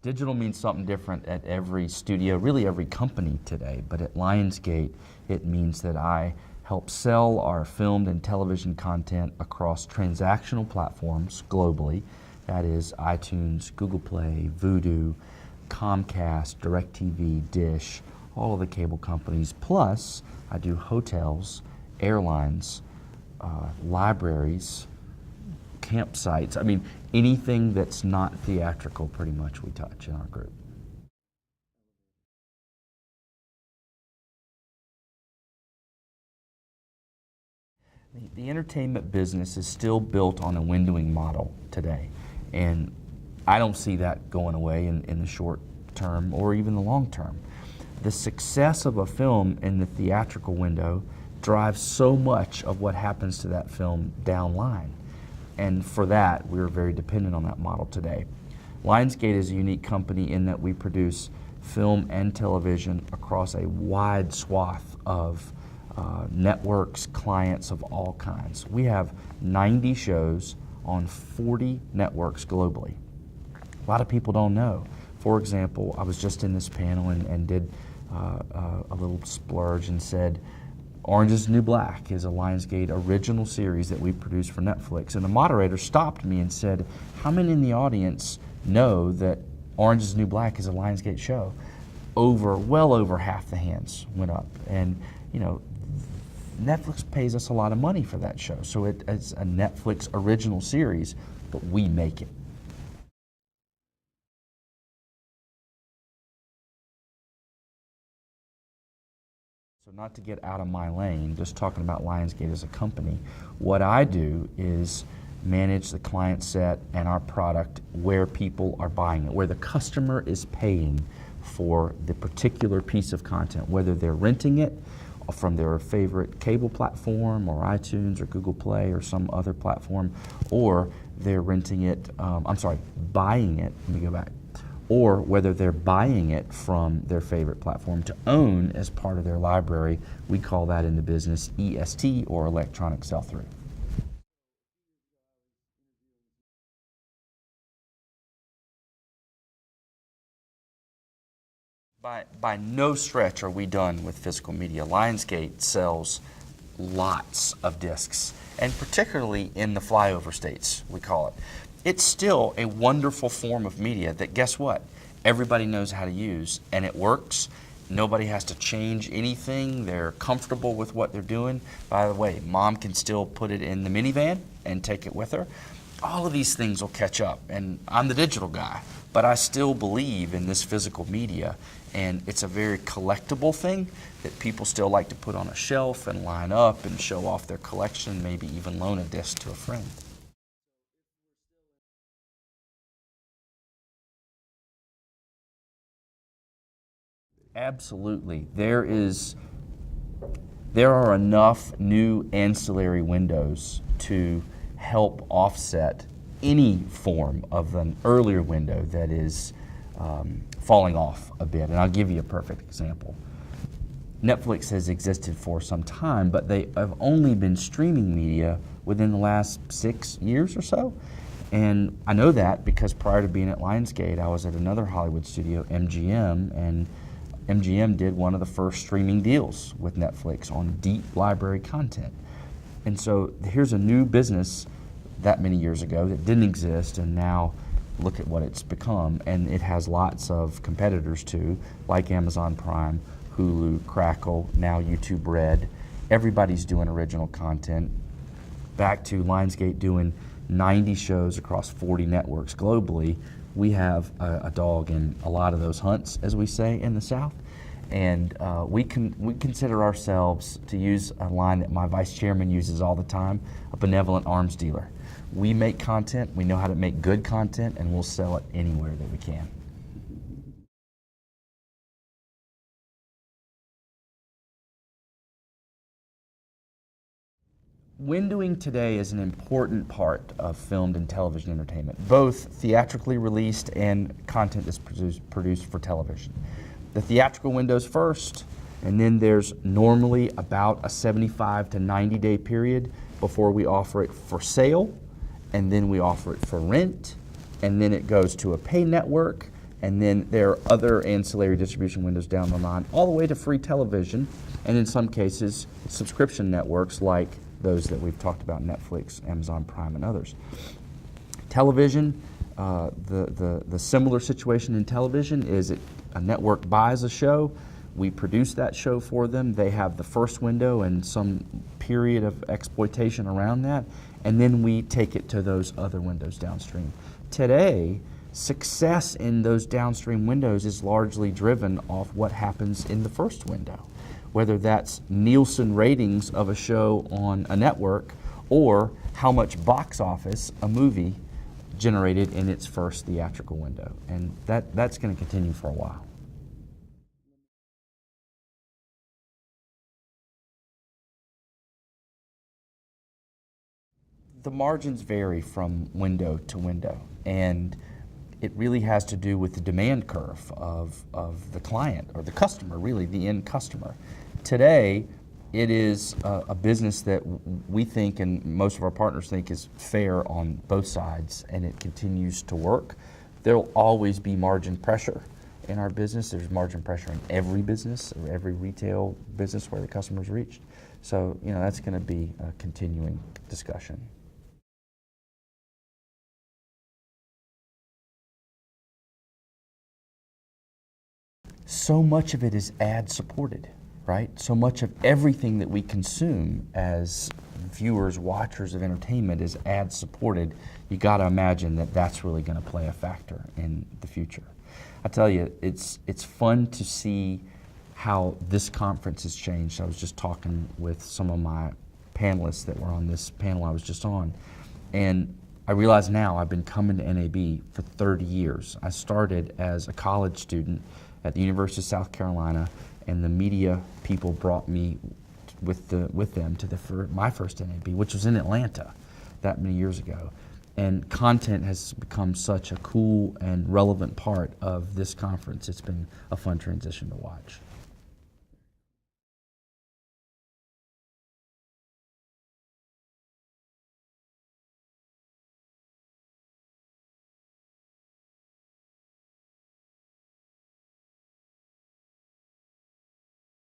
Digital means something different at every studio, really every company today, but at Lionsgate it means that I help sell our filmed and television content across transactional platforms globally. That is iTunes, Google Play, Vudu, Comcast, DirecTV, Dish, all of the cable companies. Plus, I do hotels, airlines, libraries, campsites. I mean, anything that's not theatrical, pretty much we touch in our group. The entertainment business is still built on a windowing model today, and I don't see that going away in the short term or even the long term. The success of a film in the theatrical window drives so much of what happens to that film down line. And for that, we're very dependent on that model today. Lionsgate is a unique company in that we produce film and television across a wide swath of networks, clients of all kinds. We have 90 shows on 40 networks globally. A lot of people don't know. For example, I was just in this panel and did a little splurge and said, Orange is the New Black is a Lionsgate original series that we produced for Netflix. And the moderator stopped me and said, how many in the audience know that Orange is the New Black is a Lionsgate show? Well over half the hands went up. And, you know, Netflix pays us a lot of money for that show. So it's a Netflix original series, but we make it. So not to get out of my lane, just talking about Lionsgate as a company, what I do is manage the client set and our product where people are buying it, where the customer is paying for the particular piece of content, whether they're renting it from their favorite cable platform or iTunes or Google Play or some other platform, or they're renting it, buying it, let me go back, or whether they're buying it from their favorite platform to own as part of their library. We call that in the business EST, or electronic sell-through. By no stretch are we done with physical media. Lionsgate sells lots of discs, and particularly in the flyover states, we call it. It's still a wonderful form of media that, guess what? Everybody knows how to use, and it works. Nobody has to change anything. They're comfortable with what they're doing. By the way, mom can still put it in the minivan and take it with her. All of these things will catch up, and I'm the digital guy, but I still believe in this physical media, and it's a very collectible thing that people still like to put on a shelf and line up and show off their collection, maybe even loan a disc to a friend. Absolutely. There are enough new ancillary windows to help offset any form of an earlier window that is falling off a bit. And I'll give you a perfect example. Netflix has existed for some time, but they have only been streaming media within the last 6 years or so. And I know that because prior to being at Lionsgate, I was at another Hollywood studio, MGM, and MGM did one of the first streaming deals with Netflix on deep library content. And so here's a new business that many years ago that didn't exist, and now look at what it's become. And it has lots of competitors too, like Amazon Prime, Hulu, Crackle, now YouTube Red. Everybody's doing original content. Back to Lionsgate doing 90 shows across 40 networks globally. We have a dog in a lot of those hunts, as we say in the South, and we consider ourselves, to use a line that my vice chairman uses all the time, a benevolent arms dealer. We make content, we know how to make good content, and we'll sell it anywhere that we can. Windowing today is an important part of filmed and television entertainment, both theatrically released and content that's produced for television. The theatrical window's first, and then there's normally about a 75 to 90 day period before we offer it for sale, and then we offer it for rent, and then it goes to a pay network, And then there are other ancillary distribution windows down the line, all the way to free television, and in some cases, subscription networks like those that we've talked about, Netflix, Amazon Prime, and others. Television, the similar situation in television is a network buys a show, we produce that show for them, they have the first window and some period of exploitation around that, and then we take it to those other windows downstream. Today, success in those downstream windows is largely driven off what happens in the first window, whether that's Nielsen ratings of a show on a network or how much box office a movie generated in its first theatrical window. And that's going to continue for a while. The margins vary from window to window, and it really has to do with the demand curve of the client or the customer, really the end customer. Today, it is a business that we think and most of our partners think is fair on both sides, and it continues to work. There'll always be margin pressure in our business. There's margin pressure in every business or every retail business where the customer's reached. So, that's going to be a continuing discussion. So much of it is ad supported, right? So much of everything that we consume as viewers, watchers of entertainment is ad supported. You got to imagine that that's really going to play a factor in the future. I tell you, it's fun to see how this conference has changed. I was just talking with some of my panelists that were on this panel I was just on, and I realize now I've been coming to NAB for 30 years. I started as a college student at the University of South Carolina, and the media people brought me with them to my first NAB, which was in Atlanta that many years ago. And content has become such a cool and relevant part of this conference. It's been a fun transition to watch.